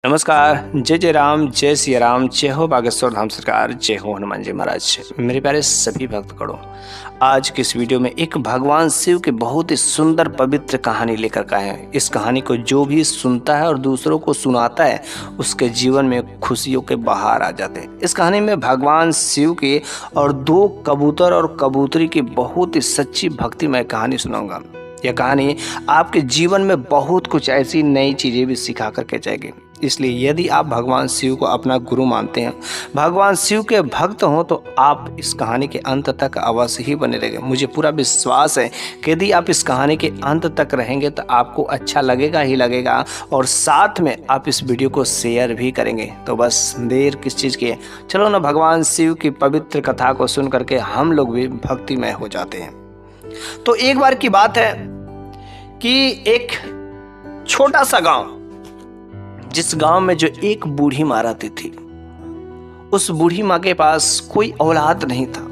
नमस्कार। जय जय राम, जय सिया राम, जय हो बागेश्वर धाम सरकार, जय हो हनुमान जी महाराज। मेरे प्यारे सभी भक्तगणों, आज की इस वीडियो में एक भगवान शिव की बहुत ही सुंदर पवित्र कहानी लेकर के आए हैं। इस कहानी को जो भी सुनता है और दूसरों को सुनाता है, उसके जीवन में खुशियों के बहार आ जाते हैं। इस कहानी में भगवान शिव की और दो कबूतर और कबूतरी की बहुत ही सच्ची भक्तिमय कहानी सुनाऊंगा। यह कहानी आपके जीवन में बहुत कुछ ऐसी नई चीज़ें भी सिखा करके जाएगी। इसलिए यदि आप भगवान शिव को अपना गुरु मानते हैं, भगवान शिव के भक्त हों, तो आप इस कहानी के अंत तक अवश्य ही बने रहेंगे। मुझे पूरा विश्वास है कि यदि आप इस कहानी के अंत तक रहेंगे तो आपको अच्छा लगेगा ही लगेगा, और साथ में आप इस वीडियो को शेयर भी करेंगे। तो बस देर किस चीज़ की है, चलो ना भगवान शिव की पवित्र कथा को सुन करके हम लोग भी भक्तिमय हो जाते हैं। तो एक बार की बात है कि एक छोटा सा गांव, जिस गांव में जो एक बूढ़ी माँ रहती थी, उस बूढ़ी माँ के पास कोई औलाद नहीं था,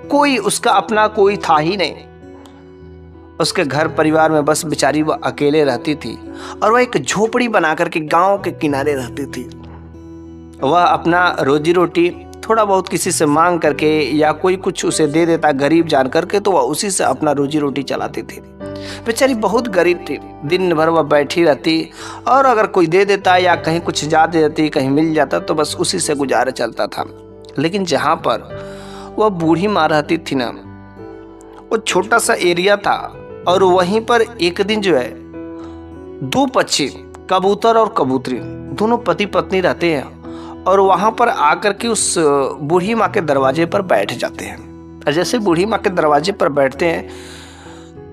कोई उसका अपना कोई था ही नहीं। उसके घर परिवार में बस बेचारी वह अकेले रहती थी, और वह एक झोपड़ी बना करके गांव के किनारे रहती थी। वह अपना रोजी रोटी थोड़ा बहुत किसी से मांग करके या कोई कुछ उसे दे देता गरीब जान करके, तो वह उसी से अपना रोजी रोटी चलाती थी। बेचारी बहुत गरीब थी, दिन भर वह बैठी रहती, और अगर कोई दे देता या कहीं कुछ ज्यादा देती, कहीं मिल जाता, तो बस उसी से गुजारा चलता था। लेकिन जहाँ पर वह बूढ़ी माँ रहती थी ना, वो छोटा सा एरिया था, और वहीं पर एक दिन जो है दो पक्षी, कबूतर और कबूतरी, दोनों पति पत्नी रहते हैं, और वहाँ पर आकर के उस बूढ़ी माँ के दरवाजे पर बैठ जाते हैं। और जैसे बूढ़ी माँ के दरवाजे पर बैठते हैं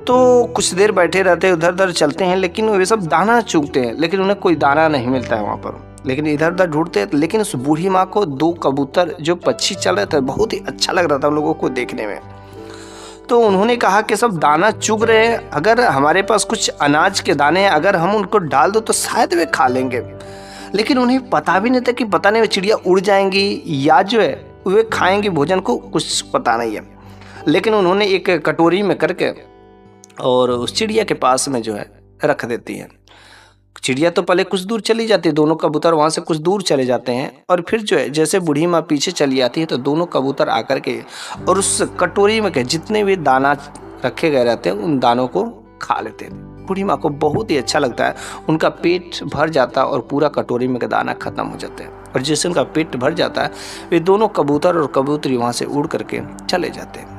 तो कुछ देर बैठे रहते हैं, उधर उधर चलते हैं, लेकिन वे सब दाना चुगते हैं, लेकिन उन्हें कोई दाना नहीं मिलता है वहाँ पर। लेकिन इधर उधर ढूंढते हैं, लेकिन उस बूढ़ी माँ को दो कबूतर जो पक्षी चल रहे थे, बहुत ही अच्छा लग रहा था उन लोगों को देखने में। तो उन्होंने कहा कि सब दाना चुग रहे हैं, अगर हमारे पास कुछ अनाज के दाने हैं, अगर हम उनको डाल दो तो शायद वे खा लेंगे। लेकिन उन्हें पता भी नहीं था कि पता नहीं वे चिड़िया उड़ जाएंगी या जो है वे खाएंगी भोजन को, कुछ पता नहीं है। लेकिन उन्होंने एक कटोरी में करके और उस चिड़िया के पास में जो है रख देती है। चिड़िया तो पहले कुछ दूर चली जाती है, दोनों कबूतर वहाँ से कुछ दूर चले जाते हैं, और फिर जो है जैसे बूढ़ी माँ पीछे चली आती है, तो दोनों कबूतर आकर के और उस कटोरी में के जितने भी दाना रखे गए रहते हैं, उन दानों को खा लेते हैं। बूढ़ी माँ को बहुत ही अच्छा लगता है, उनका पेट भर जाता है और पूरा कटोरी में का दाना खत्म हो जाते हैं। और जैसे उनका पेट भर जाता है, वे दोनों कबूतर और कबूतरी वहाँ से उड़ करके चले जाते हैं।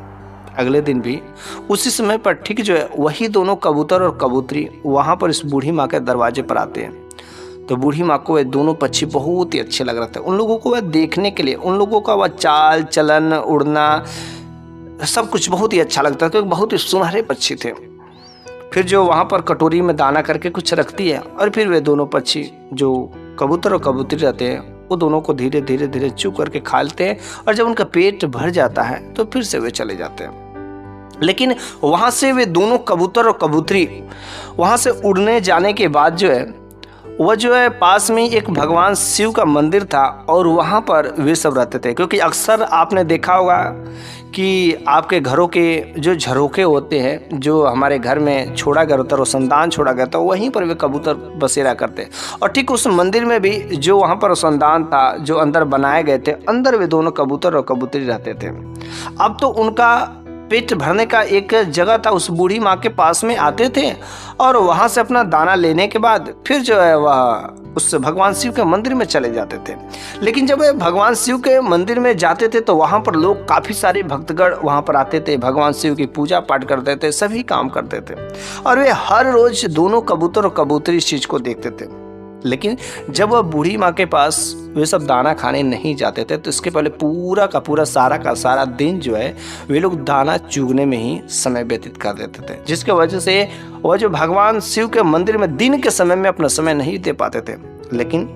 अगले दिन भी उसी समय पर ठीक जो है वही दोनों कबूतर और कबूतरी वहाँ पर इस बूढ़ी माँ के दरवाजे पर आते हैं। तो बूढ़ी माँ को वे दोनों पक्षी बहुत ही अच्छे लग रहे थे। उन लोगों को वह देखने के लिए, उन लोगों का वह चाल चलन, उड़ना, सब कुछ बहुत ही अच्छा लगता था, क्योंकि बहुत ही सुनहरे पक्षी थे। फिर जो वहाँ पर कटोरी में दाना करके कुछ रखती है, और फिर वे दोनों पक्षी जो कबूतर और कबूतरी रहते हैं, वो दोनों को धीरे धीरे धीरे चुग करके खा लेते हैं, और जब उनका पेट भर जाता है तो फिर से वे चले जाते हैं। लेकिन वहाँ से वे दोनों कबूतर और कबूतरी वहाँ से उड़ने जाने के बाद जो है वह जो है पास में एक भगवान शिव का मंदिर था, और वहाँ पर वे सब रहते थे। क्योंकि अक्सर आपने देखा होगा कि आपके घरों के जो झरोखे होते हैं, जो हमारे घर में छोड़ा गया होता है, रोशनदान छोड़ा गया था, वहीं पर वे कबूतर बसेरा करते। और ठीक उस मंदिर में भी जो वहाँ पर रोशनदान था, जो अंदर बनाए गए थे, अंदर वे दोनों कबूतर और कबूतरी रहते थे। अब तो उनका पेट भरने का एक जगह था, उस बूढ़ी माँ के पास में आते थे, और वहाँ से अपना दाना लेने के बाद फिर जो है वह उस भगवान शिव के मंदिर में चले जाते थे। लेकिन जब वे भगवान शिव के मंदिर में जाते थे, तो वहाँ पर लोग, काफ़ी सारे भक्तगण वहाँ पर आते थे, भगवान शिव की पूजा पाठ करते थे, सभी काम करते थे, और वे हर रोज दोनों कबूतर और कबूतरी इस चीज़ को देखते थे। लेकिन जब वह बूढ़ी माँ के पास वे सब दाना खाने नहीं जाते थे, तो इसके पहले पूरा का पूरा सारा का सारा दिन जो है वे लोग दाना चुगने में ही समय व्यतीत कर देते थे, जिसके वजह से वह जो भगवान शिव के मंदिर में दिन के समय में अपना समय नहीं दे पाते थे। लेकिन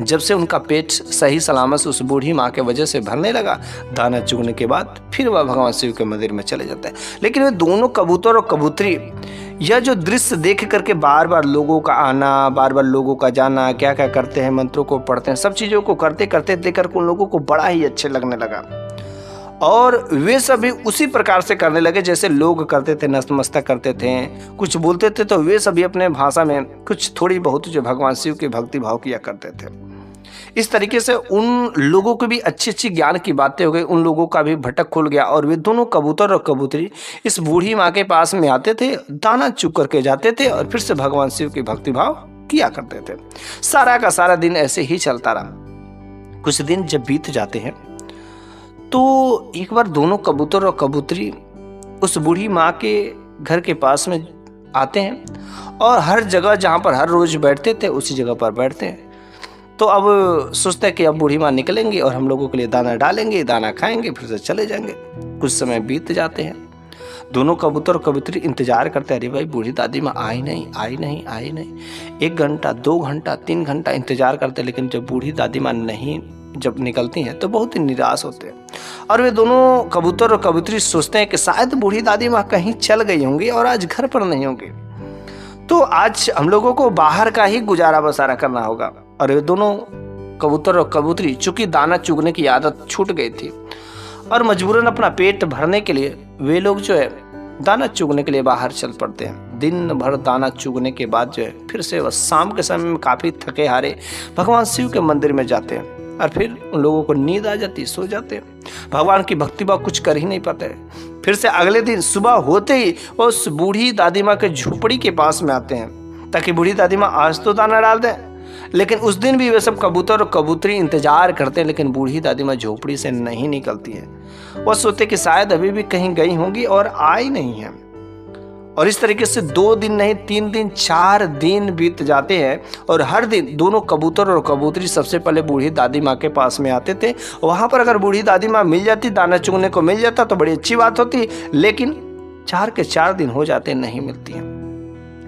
जब से उनका पेट सही सलामत से उस बूढ़ी माँ के वजह से भरने लगा, दाना चुगने के बाद फिर वह भगवान शिव के मंदिर में चले जाते हैं। लेकिन वे दोनों कबूतर और कबूतरी यह जो दृश्य देख करके बार बार लोगों का आना, बार बार लोगों का जाना, क्या क्या करते हैं, मंत्रों को पढ़ते हैं, सब चीज़ों को करते करते देख कर उन लोगों को बड़ा ही अच्छे लगने लगा। और वे सभी उसी प्रकार से करने लगे जैसे लोग करते थे, नतमस्तक करते थे, कुछ बोलते थे तो वे सभी अपने भाषा में कुछ थोड़ी बहुत जो भगवान शिव के भक्ति भाव किया करते थे। इस तरीके से उन लोगों को भी अच्छी अच्छी ज्ञान की बातें हो गई, उन लोगों का भी भटक खुल गया और वे दोनों कबूतर और कबूतरी इस बूढ़ी माँ के पास में आते थे, दाना चुग करके जाते थे और फिर से भगवान शिव की भक्ति भाव किया करते थे। सारा का सारा दिन ऐसे ही चलता रहा। कुछ दिन जब बीत जाते हैं तो एक बार दोनों कबूतर और कबूतरी उस बूढ़ी माँ के घर के पास में आते हैं और हर जगह जहाँ पर हर रोज बैठते थे उसी जगह पर बैठते हैं। तो अब सोचते हैं कि अब बूढ़ी माँ निकलेंगी और हम लोगों के लिए दाना डालेंगे, दाना खाएंगे, फिर से चले जाएंगे। कुछ समय बीत जाते हैं, दोनों कबूतर और कबूतरी इंतजार करते हैं, अरे भाई बूढ़ी दादी माँ आई नहीं। 1 घंटा 2 घंटा 3 घंटा इंतजार करते हैं, लेकिन जब बूढ़ी दादी माँ नहीं जब निकलती हैं तो बहुत ही निराश होते हैं। और वे दोनों कबूतर और कबूतरी सोचते हैं कि शायद बूढ़ी दादी माँ कहीं चल गई होंगी और आज घर पर नहीं होंगी, तो आज हम लोगों को बाहर का ही गुजारा बसारा करना होगा। और वे दोनों कबूतर और कबूतरी चूंकि दाना चुगने की आदत छूट गई थी और मजबूरन अपना पेट भरने के लिए वे लोग जो है दाना चुगने के लिए बाहर चल पड़ते हैं। दिन भर दाना चुगने के बाद जो है फिर से वह शाम के समय में काफ़ी थके हारे भगवान शिव के मंदिर में जाते हैं और फिर उन लोगों को नींद आ जाती, सो जाते हैं। भगवान की भक्ति भाव कुछ कर ही नहीं पाते। फिर से अगले दिन सुबह होते ही वो उस बूढ़ी दादी माँ के झोपड़ी के पास में आते हैं ताकि बूढ़ी दादी माँ आज तो दाना डाल दें। लेकिन उस दिन भी वे सब कबूतर और कबूतरी इंतजार करते हैं, लेकिन बूढ़ी दादी माँ झोपड़ी से नहीं निकलती है। वह सोचते कि शायद अभी भी कहीं गई होंगी और आई नहीं है। और इस तरीके से 2 दिन नहीं 3 दिन 4 दिन बीत जाते हैं और हर दिन दोनों कबूतर और कबूतरी सबसे पहले बूढ़ी दादी माँ के पास में आते थे। वहाँ पर अगर बूढ़ी दादी माँ मिल जाती, दाना चुगने को मिल जाता तो बड़ी अच्छी बात होती, लेकिन 4 के 4 दिन हो जाते नहीं मिलती हैं।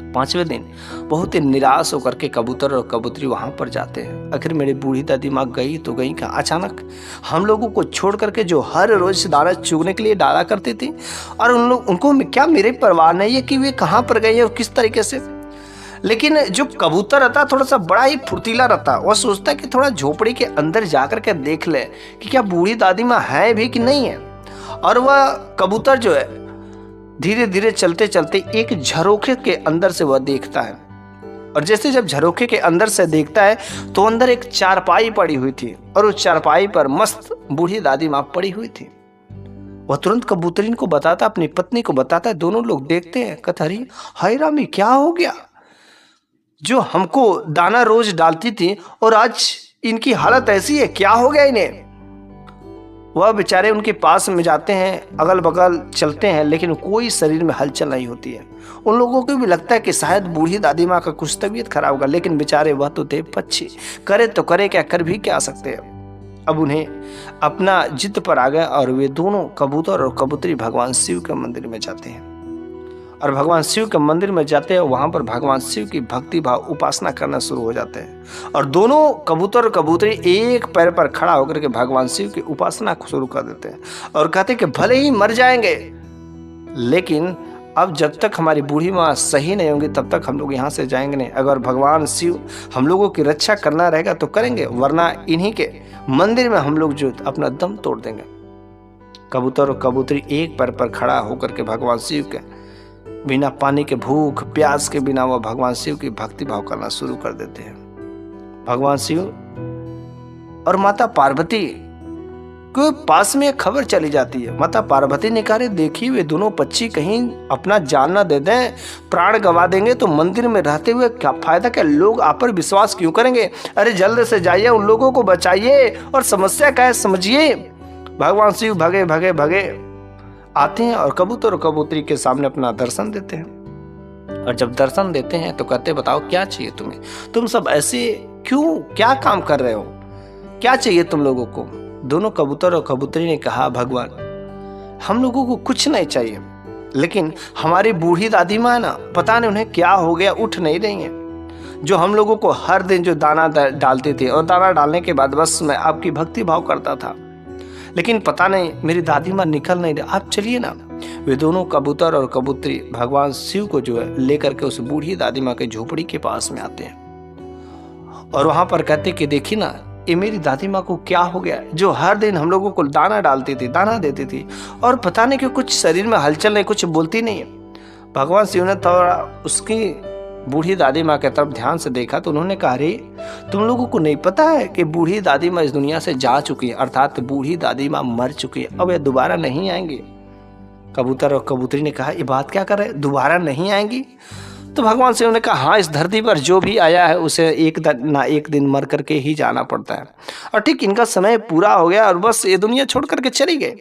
5वें दिन बहुत ही निराश होकर के कबूतर और कबूतरी वहाँ पर जाते हैं। आखिर मेरी बूढ़ी दादी माँ गई तो गई कहाँ? अचानक हम लोगों को छोड़ करके जो हर रोज दाना चुगने के लिए डाला करती थी, और उनको क्या मेरे परवाह नहीं है कि वे कहाँ पर गई है और किस तरीके से। लेकिन जो कबूतर रहता थोड़ा सा बड़ा ही फुर्तीला रहता, वह सोचता है कि थोड़ा झोपड़ी के अंदर जाकर के देख ले कि क्या बूढ़ी दादी माँ है भी कि नहीं है। और वह कबूतर जो है धीरे धीरे चलते चलते एक झरोखे के अंदर से वह देखता है, और जैसे जब झरोखे के अंदर से देखता है तो अंदर एक चारपाई पड़ी हुई थी और उस चारपाई पर मस्त बूढ़ी दादी माँ पड़ी हुई थी। वह तुरंत कबूतरीन को बताता, अपनी पत्नी को बताता है। दोनों लोग देखते हैं, कहते अरे हाय रामी क्या हो गया, जो हमको दाना रोज डालती थी और आज इनकी हालत ऐसी है, क्या हो गया इन्हें। वह बेचारे उनके पास में जाते हैं, अगल बगल चलते हैं, लेकिन कोई शरीर में हलचल नहीं होती है। उन लोगों को भी लगता है कि शायद बूढ़ी दादी माँ का कुछ तबीयत खराब होगा, लेकिन बेचारे वह तो थे पक्षी, करे तो करे क्या, कर भी क्या सकते हैं। अब उन्हें अपना जिद पर आ गया और वे दोनों कबूतर और कबूतरी भगवान शिव के मंदिर में जाते हैं। और भगवान शिव के मंदिर में जाते हैं, वहाँ पर भगवान शिव की भक्ति भाव उपासना करना शुरू हो जाते हैं। और दोनों कबूतर और कबूतरी एक पैर पर खड़ा होकर के भगवान शिव की उपासना शुरू कर देते हैं और कहते हैं कि भले ही मर जाएंगे, लेकिन अब जब तक हमारी बूढ़ी माँ सही नहीं होंगी तब तक हम लोग यहाँ से जाएंगे नहीं। अगर भगवान शिव हम लोगों की रक्षा करना रहेगा तो करेंगे, वरना इन्हीं के मंदिर में हम लोग जो अपना दम तोड़ देंगे। कबूतर और कबूतरी एक पैर पर खड़ा होकर के भगवान शिव के बिना पानी के, भूख प्यास के बिना वह भगवान शिव की भक्ति भाव करना शुरू कर देते हैं। भगवान शिव और माता पार्वती के पास में एक खबर चली जाती है। माता पार्वती ने कहा, देखिए वे दोनों पक्षी कहीं अपना जान न दे दें, प्राण गंवा देंगे तो मंदिर में रहते हुए क्या फायदा, क्या लोग आप पर विश्वास क्यों करेंगे। अरे जल्द से जाइए, उन लोगों को बचाइए और समस्या क्या है समझिए। भगवान शिव भगे भगे भगे आते हैं और कबूतर और कबूतरी के सामने अपना दर्शन देते हैं। और जब दर्शन देते हैं तो कहते बताओ क्या चाहिए तुम्हें, तुम सब ऐसे क्यों, क्या काम कर रहे हो, क्या चाहिए तुम लोगों को। दोनों कबूतर और कबूतरी ने कहा, भगवान हम लोगों को कुछ नहीं चाहिए, लेकिन हमारी बूढ़ी दादी माँ ना, पता नहीं उन्हें क्या हो गया, उठ नहीं रही हैं। जो हम लोगों को हर दिन जो दाना डालते थे और दाना डालने के बाद बस मैं आपकी भक्ति भाव करता था, लेकिन पता नहीं मेरी दादी माँ निकल नहीं रही, आप चलिए ना। वे दोनों कबूतर और कबूतरी भगवान शिव को जो है लेकर के उस बूढ़ी दादी माँ के झोपड़ी के पास में आते हैं और वहां पर कहते कि देखिए ना, ये मेरी दादी माँ को क्या हो गया, जो हर दिन हम लोगों को दाना डालती थी, दाना देती थी, और पता नहीं कि कुछ शरीर में हलचल नहीं, कुछ बोलती नहीं है। भगवान शिव ने थोड़ा उसकी बूढ़ी दादी माँ की तरफ ध्यान से देखा तो उन्होंने कहा, अरे तुम लोगों को नहीं पता है कि बूढ़ी दादी माँ इस दुनिया से जा चुकी है, अर्थात बूढ़ी दादी माँ मर चुकी है, अब ये दोबारा नहीं आएंगी। कबूतर और कबूतरी ने कहा, ये बात क्या कर रहे, दोबारा नहीं आएंगी? तो भगवान शिव ने कहा, हाँ, इस धरती पर जो भी आया है उसे एक दिन मर करके ही जाना पड़ता है, और ठीक इनका समय पूरा हो गया और बस ये दुनिया छोड़ करके चली गई।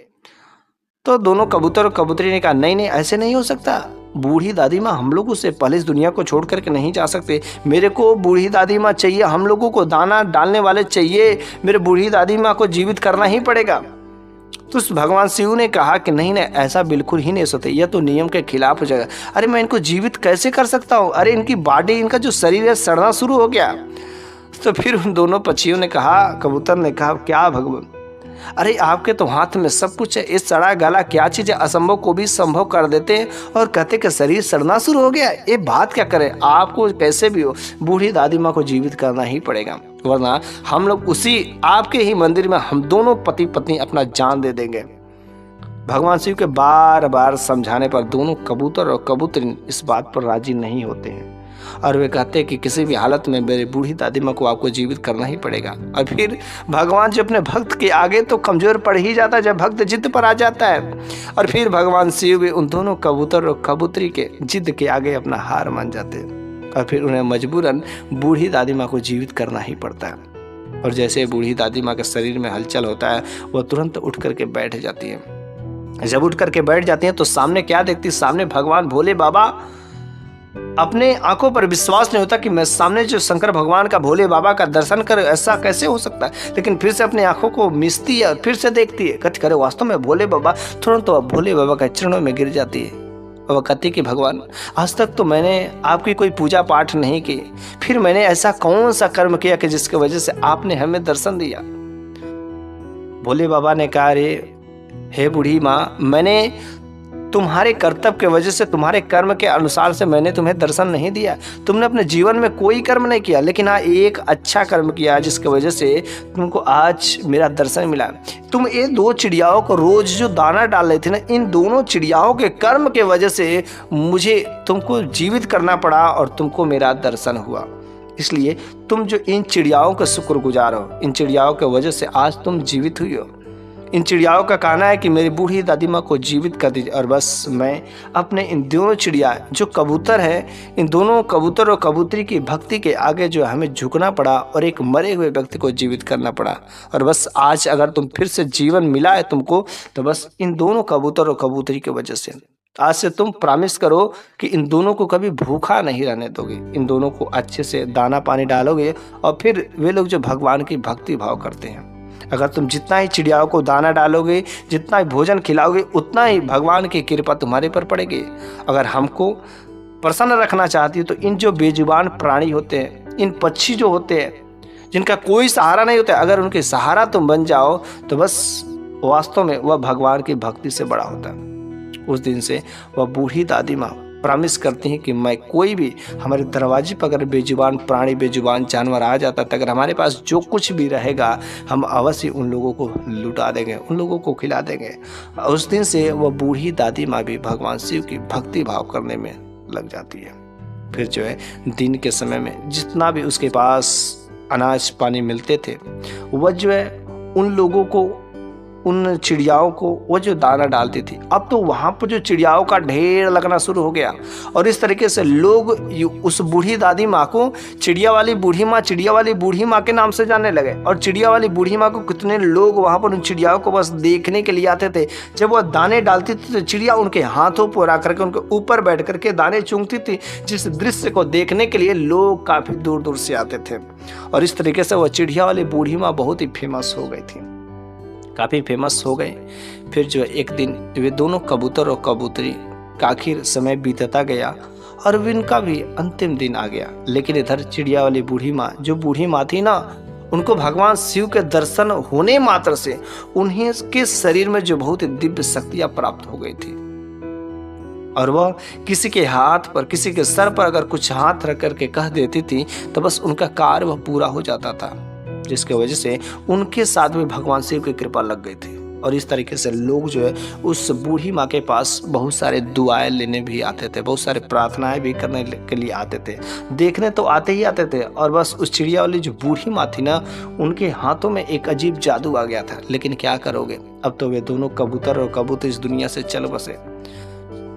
तो दोनों कबूतर और कबूतरी ने कहा, नहीं नहीं, ऐसे नहीं हो सकता, बूढ़ी दादी माँ हम लोगों से पहले इस दुनिया को छोड़ करके नहीं जा सकते। मेरे को बूढ़ी दादी माँ चाहिए, हम लोगों को दाना डालने वाले चाहिए, मेरे बूढ़ी दादी माँ को जीवित करना ही पड़ेगा। तो भगवान शिव ने कहा कि नहीं नहीं, ऐसा बिल्कुल ही नहीं सोते, यह तो नियम के खिलाफ हो जाएगा। अरे मैं इनको जीवित कैसे कर सकता हूँ, अरे इनकी बॉडी, इनका जो शरीर है सड़ना शुरू हो गया। तो फिर उन दोनों पक्षियों ने कहा, कबूतर ने कहा, क्या भगवान, अरे आपके तो हाथ में सब कुछ है, इस सड़ा गला क्या चीज है, असंभव को भी संभव कर देते हैं और कहते कि शरीर सड़ना शुरू हो गया। ये बात क्या करें, आपको कैसे भी हो बूढ़ी दादी माँ को जीवित करना ही पड़ेगा, वरना हम लोग उसी आपके ही मंदिर में हम दोनों पति पत्नी अपना जान दे देंगे। भगवान शिव के बार बार समझाने पर दोनों कबूतर और कबूतरी इस बात पर राजी नहीं होते हैं और वे कहते हैं कि किसी भी हालत में मेरी बूढ़ी दादी माँ को आपको जीवित करना ही पड़ेगा। और फिर भगवान जो अपने भक्त के आगे तो कमजोर पड़ ही जाता है जब भक्त जिद पर आ जाता है, और फिर भगवान शिव भी उन दोनों कबूतर और कबूतरी के जिद के आगे अपना हार मान जाते हैं और फिर उन्हें मजबूरन बूढ़ी दादी माँ को जीवित करना ही पड़ता है। और जैसे बूढ़ी दादी माँ के शरीर में हलचल होता है, वह तुरंत उठ करके बैठ जाती है। जब उठ करके बैठ जाती है तो सामने क्या देखती, सामने भगवान भोले बाबा। अपने आंखों पर विश्वास नहीं होता कि मैं सामने जो शंकर भगवान का, भोले बाबा का दर्शन कर, ऐसा कैसे हो सकता है। लेकिन फिर से अपने आंखों को मिचती है और फिर से देखती है, कहती, करे वास्तव में भोले बाबा। तुरंत तो भोले बाबा के चरणों में गिर जाती है और वह कहती कि भगवान, आज तक तो मैंने आपकी कोई पूजा पाठ नहीं की, फिर मैंने ऐसा कौन सा कर्म किया कि जिसकी वजह से आपने हमें दर्शन दिया। भोले बाबा ने कहा, अरे हे बूढ़ी माँ, मैंने तुम्हारे कर्तव्य के वजह से, तुम्हारे कर्म के अनुसार से मैंने तुम्हें दर्शन नहीं दिया। तुमने अपने जीवन में कोई कर्म नहीं किया, लेकिन हाँ एक अच्छा कर्म किया जिसकी वजह से तुमको आज मेरा दर्शन मिला। तुम ये दो चिड़ियाओं को रोज जो दाना डाल रहे थे ना, इन दोनों चिड़ियाओं के कर्म के वजह से मुझे तुमको जीवित करना पड़ा और तुमको मेरा दर्शन हुआ। इसलिए तुम जो इन चिड़ियाओं का शुक्रगुजार हो, इन चिड़ियाओं की वजह से आज तुम जीवित हुई हो। इन चिड़ियाओं का कहना है कि मेरी बूढ़ी दादी माँ को जीवित कर दीजिए, और बस मैं अपने इन दोनों चिड़िया जो कबूतर है, इन दोनों कबूतर और कबूतरी की भक्ति के आगे जो हमें झुकना पड़ा और एक मरे हुए व्यक्ति को जीवित करना पड़ा। और बस आज अगर तुम फिर से जीवन मिला है तुमको, तो बस इन दोनों कबूतर और कबूतरी की वजह से। आज से तुम प्रॉमिस करो कि इन दोनों को कभी भूखा नहीं रहने दोगे, इन दोनों को अच्छे से दाना पानी डालोगे, और फिर वे लोग जो भगवान की भक्ति भाव करते हैं, अगर तुम जितना ही चिड़ियाओं को दाना डालोगे, जितना ही भोजन खिलाओगे, उतना ही भगवान की कृपा तुम्हारे पर पड़ेगी। अगर हमको प्रसन्न रखना चाहती हो तो इन जो बेजुबान प्राणी होते हैं, इन पक्षी जो होते हैं जिनका कोई सहारा नहीं होता, अगर उनके सहारा तुम बन जाओ तो बस वास्तव में वह भगवान की भक्ति से बड़ा होता है। उस दिन से वह बूढ़ी दादी माँ प्रॉमिस करती हैं कि मैं कोई भी हमारे दरवाजे पर अगर बेजुबान प्राणी, बेजुबान जानवर आ जाता है, तो अगर हमारे पास जो कुछ भी रहेगा हम अवश्य उन लोगों को लुटा देंगे, उन लोगों को खिला देंगे। उस दिन से वह बूढ़ी दादी माँ भी भगवान शिव की भक्ति भाव करने में लग जाती है। फिर जो है दिन के समय में जितना भी उसके पास अनाज पानी मिलते थे, वह जो है उन लोगों को, उन चिड़ियाओं को वो जो दाना डालती थी, अब तो वहाँ पर जो चिड़ियाओं का ढेर लगना शुरू हो गया। और इस तरीके से लोग उस बूढ़ी दादी माँ को चिड़िया वाली बूढ़ी माँ, चिड़िया वाली बूढ़ी माँ के नाम से जानने लगे। और चिड़िया वाली बूढ़ी माँ को कितने लोग वहाँ पर उन चिड़ियाओं को बस देखने के लिए आते थे। जब वह दाने डालती थी तो चिड़िया उनके हाथों पर आ करके उनके ऊपर बैठ करके दाने चूंकती थी, जिस दृश्य को देखने के लिए लोग काफ़ी दूर दूर से आते थे। और इस तरीके से वह चिड़िया वाली बूढ़ी माँ बहुत ही फेमस हो गई थी, काफ़ी फेमस हो गए। फिर जो एक दिन वे दोनों कबूतर और कबूतरी का आखिर समय बीतता गया और इनका भी अंतिम दिन आ गया। लेकिन इधर चिड़िया वाली बूढ़ी माँ, जो बूढ़ी माँ थी ना, उनको भगवान शिव के दर्शन होने मात्र से उन्हीं के शरीर में जो बहुत ही दिव्य शक्तियाँ प्राप्त हो गई थी। और वह किसी के हाथ पर, किसी के सर पर अगर कुछ हाथ रख करके कह देती थी तो बस उनका कार्य वह पूरा हो जाता था, जिसके वजह से उनके साथ में भगवान शिव की कृपा लग गई थी। और इस तरीके से लोग जो है उस बूढ़ी माँ के पास बहुत सारे दुआएं लेने भी आते थे, बहुत सारे प्रार्थनाएं भी करने के लिए आते थे। देखने तो आते ही आते थे, और बस उस चिड़िया वाली जो बूढ़ी माँ थी ना, उनके हाथों में एक अजीब जादू आ गया था। लेकिन क्या करोगे, अब तो वे दोनों कबूतर और कबूतर इस दुनिया से चल बसे।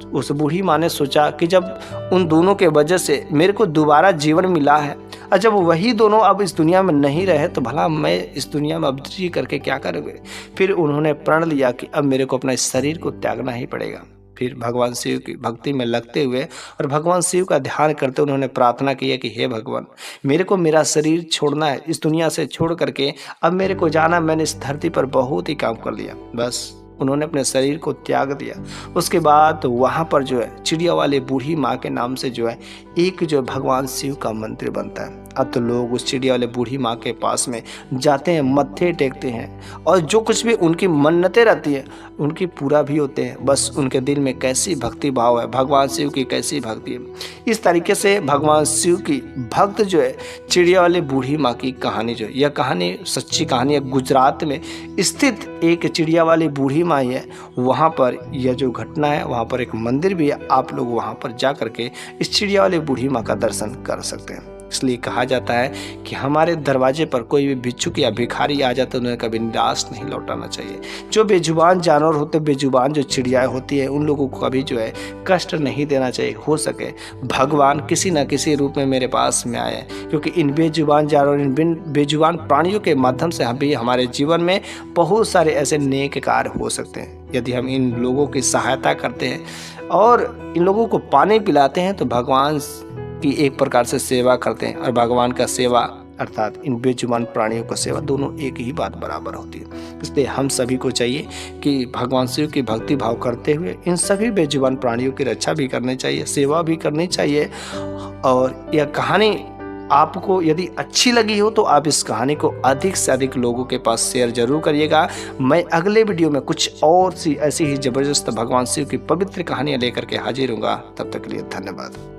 उस बूढ़ी माँ ने सोचा कि जब उन दोनों के वजह से मेरे को दोबारा जीवन मिला है, और जब वही दोनों अब इस दुनिया में नहीं रहे तो भला मैं इस दुनिया में अब जी करके क्या करोगे। फिर उन्होंने प्रण लिया कि अब मेरे को अपना इस शरीर को त्यागना ही पड़ेगा। फिर भगवान शिव की भक्ति में लगते हुए और भगवान शिव का ध्यान करते उन्होंने प्रार्थना की है कि हे भगवान, मेरे को मेरा शरीर छोड़ना है, इस दुनिया से छोड़ करके अब मेरे को जाना। मैंने इस धरती पर बहुत ही काम कर लिया, बस उन्होंने अपने शरीर को त्याग दिया। उसके बाद वहाँ पर जो है चिड़िया वाले बूढ़ी माँ के नाम से जो है एक जो भगवान शिव का मंदिर बनता है। अब तो लोग उस चिड़िया वाले बूढ़ी माँ के पास में जाते हैं, मत्थे टेकते हैं, और जो कुछ भी उनकी मन्नतें रहती है उनकी पूरा भी होते हैं। बस उनके दिल में कैसी भक्ति भाव है, भगवान शिव की कैसी भक्ति है। इस तरीके से भगवान शिव की भक्त जो है चिड़िया वाले बूढ़ी माँ की कहानी जो है, यह कहानी सच्ची कहानी है। गुजरात में स्थित एक चिड़िया वाली बूढ़ी माँ है, वहाँ पर यह जो घटना है, वहाँ पर एक मंदिर भी है। आप लोग वहाँ पर जा करके इस चिड़िया वाली बूढ़ी माँ का दर्शन कर सकते हैं। इसलिए कहा जाता है कि हमारे दरवाजे पर कोई भी भिक्षुक या भिखारी आ जाते हैं, उन्हें कभी निराश नहीं लौटाना चाहिए। जो बेजुबान जानवर होते हैं, बेजुबान जो चिड़ियाएँ होती है, उन लोगों को कभी जो है कष्ट नहीं देना चाहिए। हो सके भगवान किसी न किसी रूप में मेरे पास में आए, क्योंकि इन बेजुबान जानवर, इन बेजुबान प्राणियों के माध्यम से हम भी हमारे जीवन में बहुत सारे ऐसे नेक कार्य हो सकते हैं। यदि हम इन लोगों की सहायता करते हैं और इन लोगों को पानी पिलाते हैं तो भगवान की एक प्रकार से सेवा करते हैं, और भगवान का सेवा अर्थात इन बेजुबान प्राणियों का सेवा, दोनों एक ही बात बराबर होती है। इसलिए हम सभी को चाहिए कि भगवान शिव की भक्ति भाव करते हुए इन सभी बेजुबान प्राणियों की रक्षा भी करनी चाहिए, सेवा भी करनी चाहिए। और यह कहानी आपको यदि अच्छी लगी हो तो आप इस कहानी को अधिक से अधिक लोगों के पास शेयर जरूर करिएगा। मैं अगले वीडियो में कुछ और सी ऐसी ही जबरदस्त भगवान शिव की पवित्र कहानियाँ लेकर के हाजिर हूँगा। तब तक के लिए धन्यवाद।